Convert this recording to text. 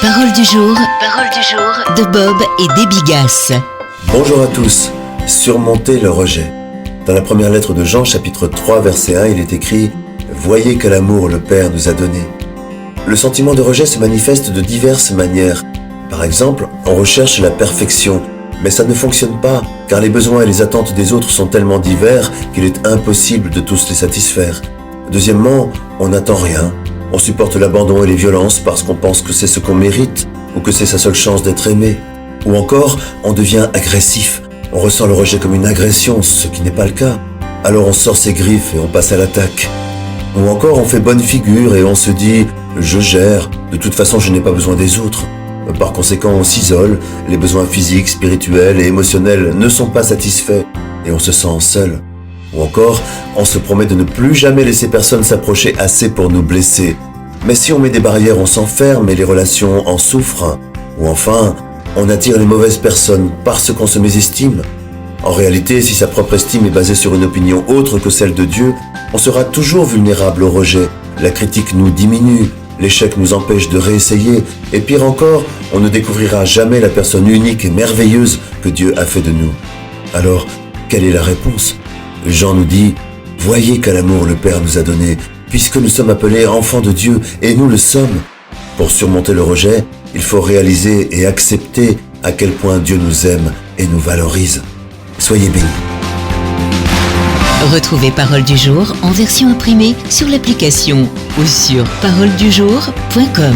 Parole du jour de Bob et des Bigasses. Bonjour à tous. Surmonter le rejet. Dans la première lettre de Jean, chapitre 3, verset 1, il est écrit « Voyez quel amour le Père nous a donné ». Le sentiment de rejet se manifeste de diverses manières. Par exemple, on recherche la perfection, mais ça ne fonctionne pas, car les besoins et les attentes des autres sont tellement divers qu'il est impossible de tous les satisfaire. Deuxièmement, on n'attend rien. On supporte l'abandon et les violences parce qu'on pense que c'est ce qu'on mérite ou que c'est sa seule chance d'être aimé. Ou encore, on devient agressif. On ressent le rejet comme une agression, ce qui n'est pas le cas. Alors on sort ses griffes et on passe à l'attaque. Ou encore, on fait bonne figure et on se dit « je gère, de toute façon je n'ai pas besoin des autres ». Par conséquent, on s'isole, les besoins physiques, spirituels et émotionnels ne sont pas satisfaits et on se sent seul. Ou encore, on se promet de ne plus jamais laisser personne s'approcher assez pour nous blesser. Mais si on met des barrières, on s'enferme et les relations en souffrent. Ou enfin, on attire les mauvaises personnes parce qu'on se mésestime. En réalité, si sa propre estime est basée sur une opinion autre que celle de Dieu, on sera toujours vulnérable au rejet. La critique nous diminue, l'échec nous empêche de réessayer, et pire encore, on ne découvrira jamais la personne unique et merveilleuse que Dieu a fait de nous. Alors, quelle est la réponse ? Jean nous dit « Voyez quel amour le Père nous a donné, puisque nous sommes appelés enfants de Dieu, et nous le sommes. » Pour surmonter le rejet, il faut réaliser et accepter à quel point Dieu nous aime et nous valorise. Soyez bénis. Retrouvez Parole du jour en version imprimée sur l'application ou sur paroledujour.com.